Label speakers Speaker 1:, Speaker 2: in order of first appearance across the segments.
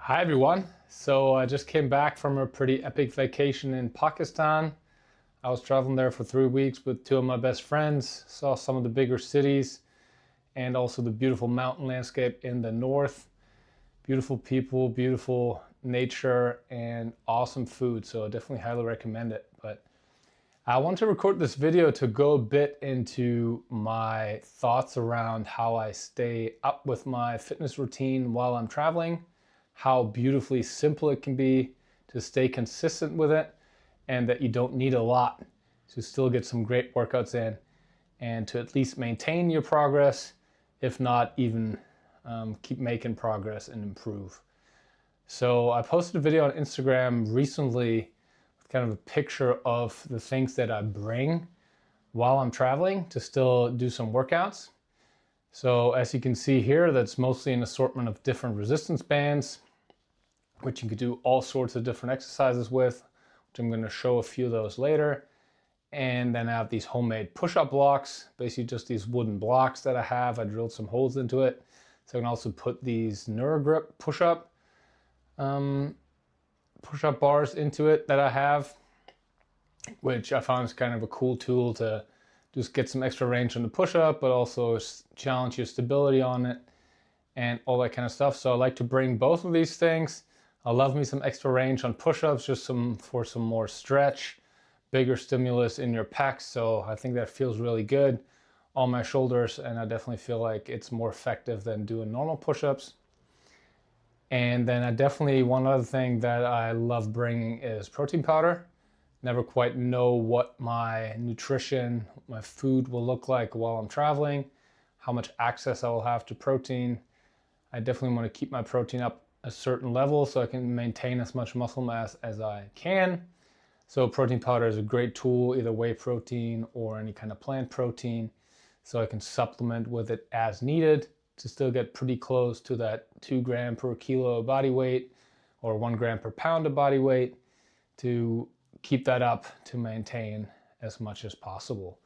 Speaker 1: Hi everyone. So I just came back from a pretty epic vacation in Pakistan. I was traveling there for 3 weeks with two of my best friends, saw some of the bigger cities and also the beautiful mountain landscape in the north. Beautiful people, beautiful nature, and awesome food. So I definitely highly recommend it. But I want to record this video to go a bit into my thoughts around how I stay up with my fitness routine while I'm traveling, how beautifully simple it can be to stay consistent with it, and that you don't need a lot to still get some great workouts in and to at least maintain your progress, if not even keep making progress and improve. So I posted a video on Instagram recently with kind of a picture of the things that I bring while I'm traveling to still do some workouts. So as you can see here, that's mostly an assortment of different resistance bands, which you could do all sorts of different exercises with, which I'm going to show a few of those later. And then I have these homemade push-up blocks, basically just these wooden blocks that I have. I drilled some holes into it. So I can also put these NeuroGrip push-up bars into it that I have, which I found is kind of a cool tool to just get some extra range on the push-up, but also challenge your stability on it and all that kind of stuff. So I like to bring both of these things. I love me some extra range on push-ups, just for some more stretch, bigger stimulus in your pecs. So I think that feels really good on my shoulders, and I definitely feel like it's more effective than doing normal push-ups. And then one other thing that I love bringing is protein powder. Never quite know what my nutrition, my food will look like while I'm traveling, how much access I will have to protein. I definitely want to keep my protein up a certain level so I can maintain as much muscle mass as I can. So protein powder is a great tool, either whey protein or any kind of plant protein, so I can supplement with it as needed to still get pretty close to that 2 gram per kilo of body weight or 1 gram per pound of body weight, to keep that up to maintain as much as possible.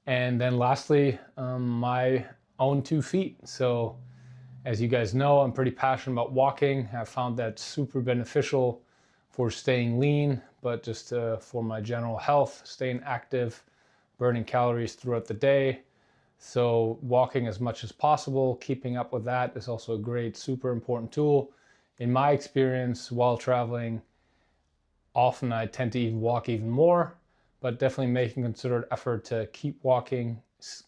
Speaker 1: And then lastly, my own 2 feet. So as you guys know, I'm pretty passionate about walking. I found that super beneficial for staying lean, but just for my general health, staying active, burning calories throughout the day. So walking as much as possible, keeping up with that is also a great, super important tool. In my experience while traveling, often I tend to even walk even more, but definitely making a considered effort to keep walking,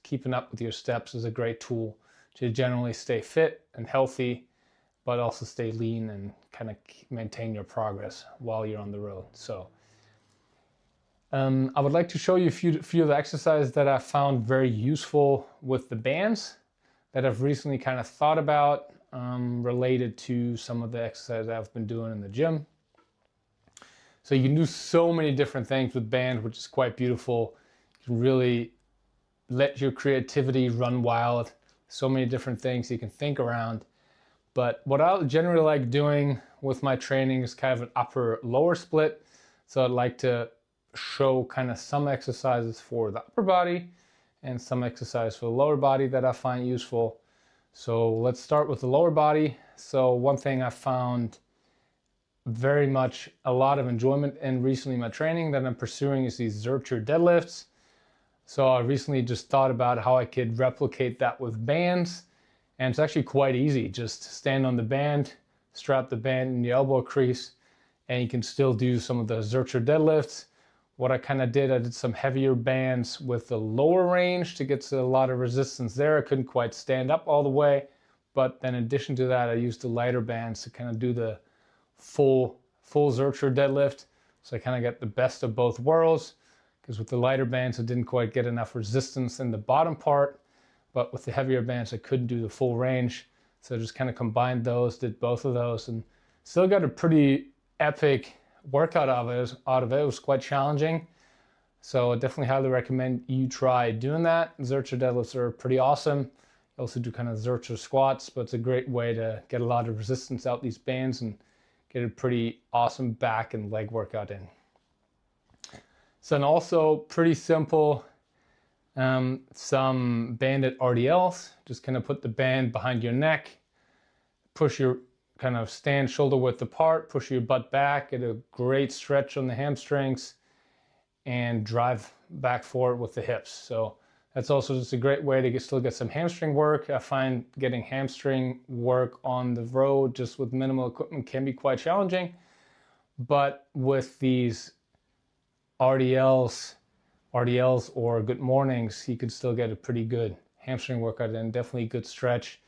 Speaker 1: keeping up with your steps is a great tool to generally stay fit and healthy, but also stay lean and kind of maintain your progress while you're on the road. So I would like to show you a few of the exercises that I found very useful with the bands that I've recently kind of thought about, related to some of the exercises I've been doing in the gym. So you can do so many different things with band, which is quite beautiful. You can really let your creativity run wild. So many different things you can think around. But what I generally like doing with my training is kind of an upper lower split. So I'd like to show kind of some exercises for the upper body and some exercise for the lower body that I find useful. So let's start with the lower body. So one thing I found very much a lot of enjoyment in recently in my training that I'm pursuing is these Zercher deadlifts. So I recently just thought about how I could replicate that with bands, and it's actually quite easy. Just stand on the band, strap the band in the elbow crease, and you can still do some of the Zercher deadlifts. What I kind of did, I did some heavier bands with the lower range to get to a lot of resistance there. I couldn't quite stand up all the way, but then in addition to that, I used the lighter bands to kind of do the full Zercher deadlift. So I kind of get the best of both worlds, because with the lighter bands, I didn't quite get enough resistance in the bottom part, but with the heavier bands, I couldn't do the full range. So I just kind of combined those, did both of those, and still got a pretty epic workout out of it. It was quite challenging. So I definitely highly recommend you try doing that. Zercher deadlifts are pretty awesome. You also do kind of Zercher squats, but it's a great way to get a lot of resistance out these bands and get a pretty awesome back and leg workout in. So, and also pretty simple, some banded RDLs. Just kind of put the band behind your neck, push your kind of stand shoulder width apart, push your butt back, get a great stretch on the hamstrings, and drive back forward with the hips. So that's also just a great way to still get some hamstring work. I find getting hamstring work on the road just with minimal equipment can be quite challenging. But with these RDLs or good mornings, you can still get a pretty good hamstring workout and definitely a good stretch.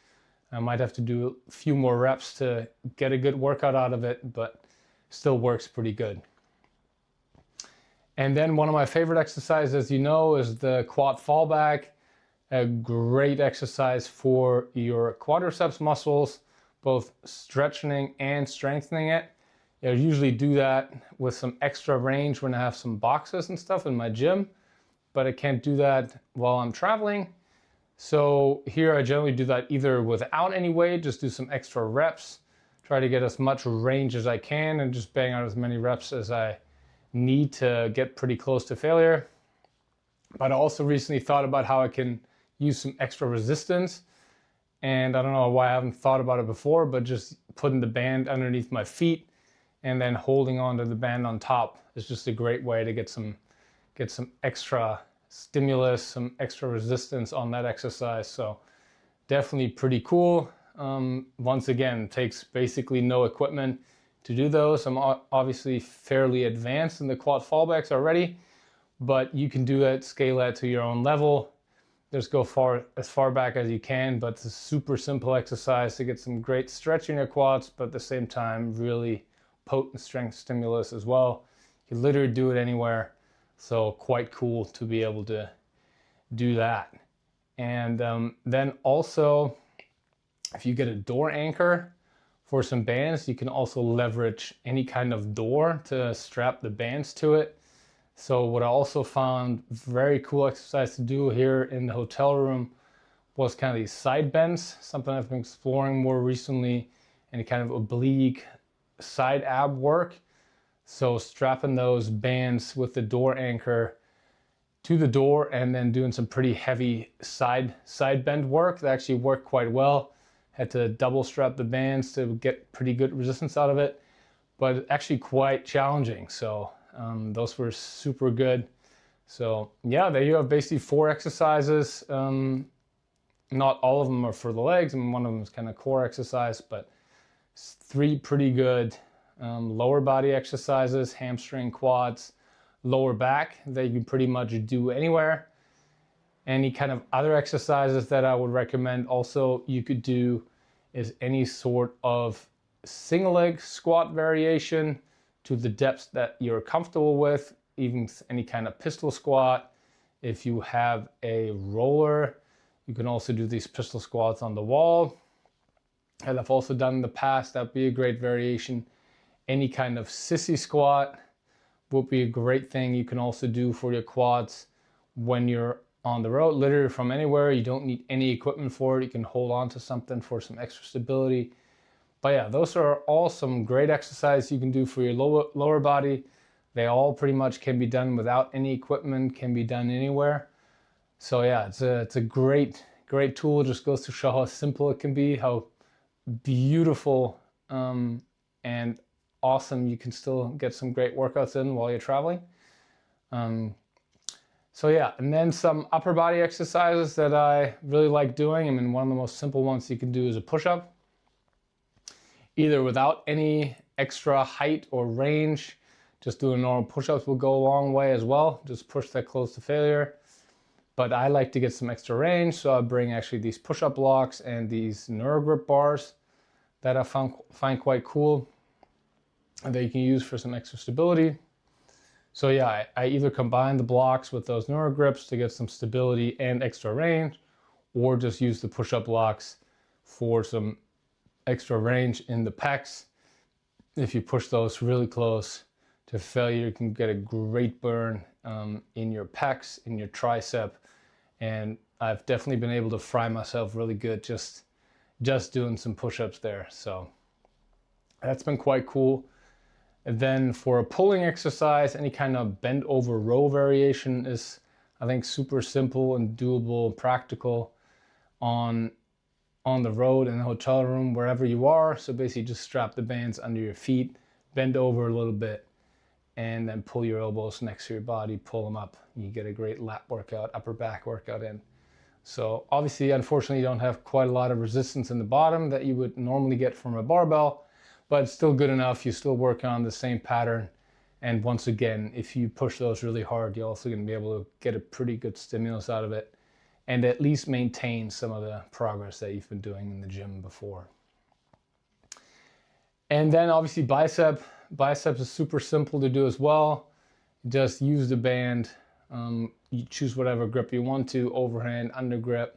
Speaker 1: I might have to do a few more reps to get a good workout out of it, but still works pretty good. And then one of my favorite exercises, as you know, is the quad fallback. A great exercise for your quadriceps muscles, both stretching and strengthening it. I usually do that with some extra range when I have some boxes and stuff in my gym, but I can't do that while I'm traveling. So here I generally do that either without any weight, just do some extra reps, try to get as much range as I can and just bang out as many reps as I need to get pretty close to failure. But I also recently thought about how I can use some extra resistance. And I don't know why I haven't thought about it before, but just putting the band underneath my feet and then holding onto the band on top is just a great way to get some extra stimulus, some extra resistance on that exercise. So definitely pretty cool. Once again, it takes basically no equipment to do those. I'm obviously fairly advanced in the quad fallbacks already, but you can do that, scale that to your own level. Just go as far back as you can, but it's a super simple exercise to get some great stretch in your quads, but at the same time, really potent strength stimulus as well. You can literally do it anywhere. So quite cool to be able to do that. And then also, if you get a door anchor for some bands, you can also leverage any kind of door to strap the bands to it. So what I also found very cool exercise to do here in the hotel room was kind of these side bends, something I've been exploring more recently, and kind of oblique side ab work. So strapping those bands with the door anchor to the door and then doing some pretty heavy side bend work that actually worked quite well. Had to double strap the bands to get pretty good resistance out of it, but actually quite challenging. So those were super good. So yeah, there you have basically 4 exercises. Not all of them are for the legs, and one of them is kind of core exercise, but 3 pretty good lower body exercises, hamstring, quads, lower back that you can pretty much do anywhere. Any kind of other exercises that I would recommend also you could do is any sort of single leg squat variation to the depths that you're comfortable with, even any kind of pistol squat. If you have a roller, you can also do these pistol squats on the wall. And I've also done in the past, that'd be a great variation. Any kind of sissy squat would be a great thing you can also do for your quads when you're on the road, literally from anywhere. You don't need any equipment for it. You can hold on to something for some extra stability. But yeah, those are all some great exercises you can do for your lower body. They all pretty much can be done without any equipment, can be done anywhere. So yeah, it's a great tool. It just goes to show how simple it can be, how beautiful and awesome you can still get some great workouts in while you're traveling. So yeah, and then some upper body exercises that I really like doing. I mean, one of the most simple ones you can do is a push-up. Either without any extra height or range, just doing normal push-ups will go a long way as well. Just push that close to failure. But I like to get some extra range, so I bring actually these push-up blocks and these NeuroGrip bars that I find quite cool and that you can use for some extra stability. So yeah, I either combine the blocks with those NeuroGrips to get some stability and extra range, or just use the push-up blocks for some extra range in the pecs. If you push those really close to failure, you can get a great burn in your pecs, in your tricep, and I've definitely been able to fry myself really good just doing some push-ups there. So that's been quite cool. And then for a pulling exercise, any kind of bend over row variation is, I think, super simple and doable and practical on on the road, in the hotel room, wherever you are. So basically just strap the bands under your feet, bend over a little bit, and then pull your elbows next to your body, pull them up. You get a great lat workout, upper back workout in. So obviously, unfortunately, you don't have quite a lot of resistance in the bottom that you would normally get from a barbell, but it's still good enough. You still work on the same pattern. And once again, if you push those really hard, you're also going to be able to get a pretty good stimulus out of it and at least maintain some of the progress that you've been doing in the gym before. And then obviously biceps is super simple to do as well. Just use the band. You choose whatever grip you want to, overhand, undergrip,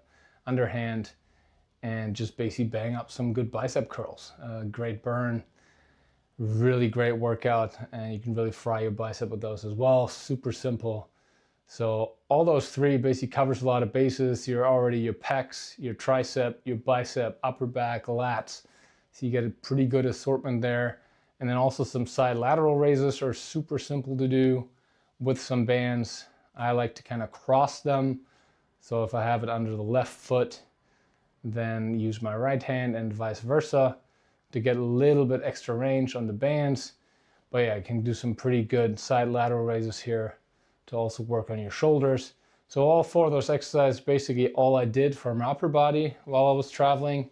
Speaker 1: underhand, and just basically bang up some good bicep curls. Great burn, really great workout, and you can really fry your bicep with those as well. Super simple. So all those three basically covers a lot of bases. You're already your pecs, your tricep, your bicep, upper back, lats. So you get a pretty good assortment there. And then also some side lateral raises are super simple to do with some bands. I like to kind of cross them. So if I have it under the left foot, then use my right hand and vice versa to get a little bit extra range on the bands. But yeah, I can do some pretty good side lateral raises here to also work on your shoulders. So all four of those exercises, basically all I did for my upper body while I was traveling.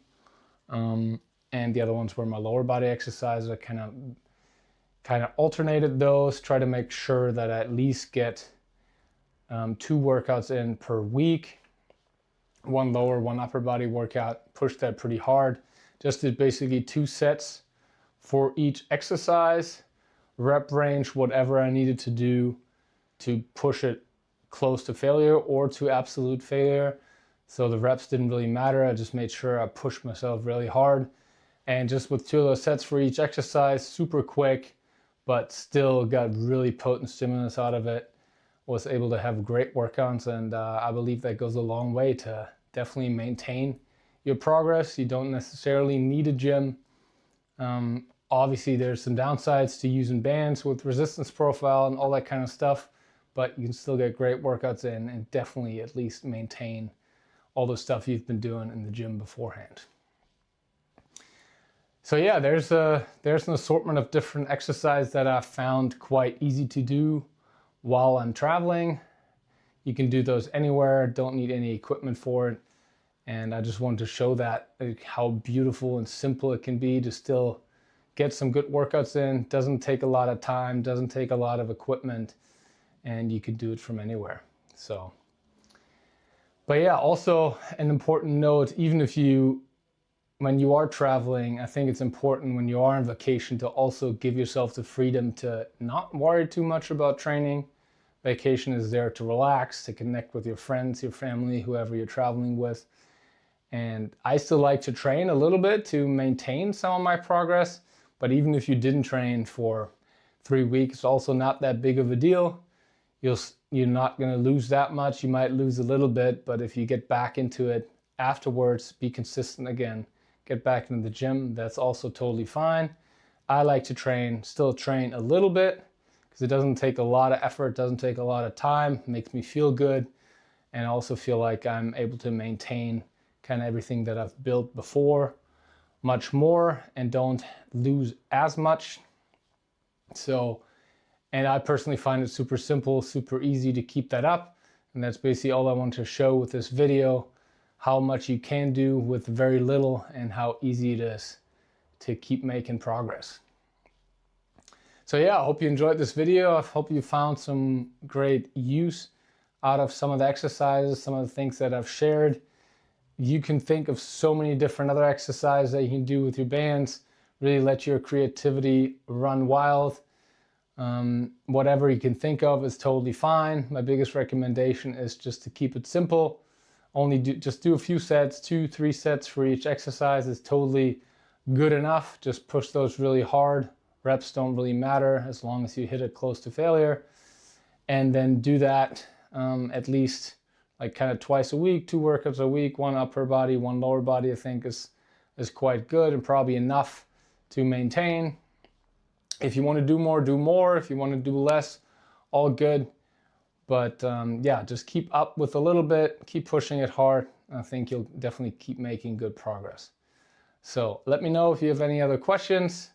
Speaker 1: And the other ones were my lower body exercises. I kind of alternated those, try to make sure that I at least get 2 workouts in per week. 1 lower, 1 upper body workout. Push that pretty hard. Just did basically 2 sets for each exercise. Rep range, whatever I needed to do to push it close to failure or to absolute failure. So the reps didn't really matter. I just made sure I pushed myself really hard. And just with 2 of those sets for each exercise, super quick, but still got really potent stimulus out of it. Was able to have great workouts, and I believe that goes a long way to definitely maintain your progress. You don't necessarily need a gym. Obviously, there's some downsides to using bands with resistance profile and all that kind of stuff, but you can still get great workouts in and definitely at least maintain all the stuff you've been doing in the gym beforehand. So yeah, there's an assortment of different exercises that I found quite easy to do while I'm traveling. You can do those anywhere, don't need any equipment for it. And I just wanted to show that, like, how beautiful and simple it can be to still get some good workouts in. Doesn't take a lot of time, doesn't take a lot of equipment, and you can do it from anywhere. So, but yeah, also an important note, even if when you are traveling, I think it's important when you are on vacation to also give yourself the freedom to not worry too much about training. Vacation is there to relax, to connect with your friends, your family, whoever you're traveling with. And I still like to train a little bit to maintain some of my progress. But even if you didn't train for 3 weeks, it's also not that big of a deal. You're not going to lose that much. You might lose a little bit, but if you get back into it afterwards, be consistent again, get back into the gym, that's also totally fine. I like to still train a little bit because it doesn't take a lot of effort, doesn't take a lot of time, makes me feel good, and I also feel like I'm able to maintain kind of everything that I've built before much more and don't lose as much. So, and I personally find it super simple, super easy to keep that up. And that's basically all I want to show with this video, how much you can do with very little and how easy it is to keep making progress. So yeah, I hope you enjoyed this video. I hope you found some great use out of some of the exercises, some of the things that I've shared. You can think of so many different other exercises that you can do with your bands. Really let your creativity run wild. Whatever you can think of is totally fine. My biggest recommendation is just to keep it simple. Just do a few sets, 2-3 sets for each exercise is totally good enough. Just push those really hard. Reps don't really matter as long as you hit it close to failure. And then do that at least like kind of twice a week, 2 workouts a week, 1 upper body, 1 lower body, I think is quite good and probably enough to maintain. If you want to do more, do more. If you want to do less, all good. But yeah, just keep up with a little bit, keep pushing it hard, I think you'll definitely keep making good progress. So let me know if you have any other questions,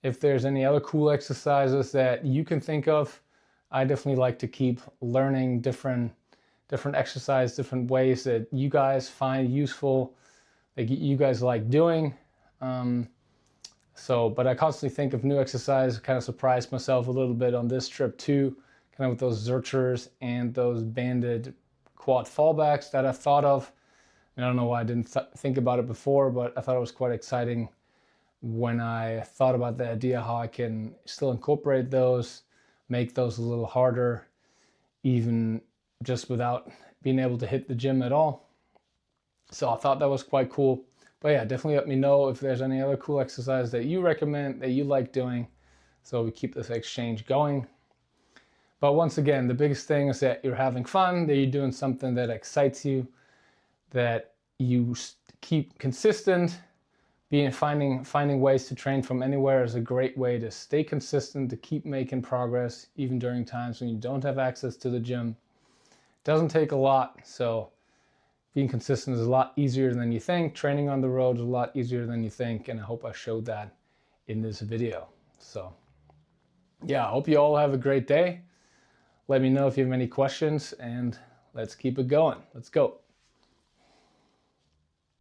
Speaker 1: if there's any other cool exercises that you can think of. I definitely like to keep learning different exercise, different ways that you guys find useful, that you guys like doing. But I constantly think of new exercise. Kind of surprised myself a little bit on this trip too, kind of with those Zerchers and those banded quad fallbacks that I've thought of. And I don't know why I didn't think about it before, but I thought it was quite exciting when I thought about the idea how I can still incorporate those, make those a little harder, even just without being able to hit the gym at all. So I thought that was quite cool. But yeah, definitely let me know if there's any other cool exercise that you recommend, that you like doing, so we keep this exchange going. But once again, the biggest thing is that you're having fun, that you're doing something that excites you, that you keep consistent. Finding ways to train from anywhere is a great way to stay consistent, to keep making progress, even during times when you don't have access to the gym. It doesn't take a lot, so being consistent is a lot easier than you think. Training on the road is a lot easier than you think, and I hope I showed that in this video. So yeah, I hope you all have a great day. Let me know if you have any questions, and let's keep it going. Let's go.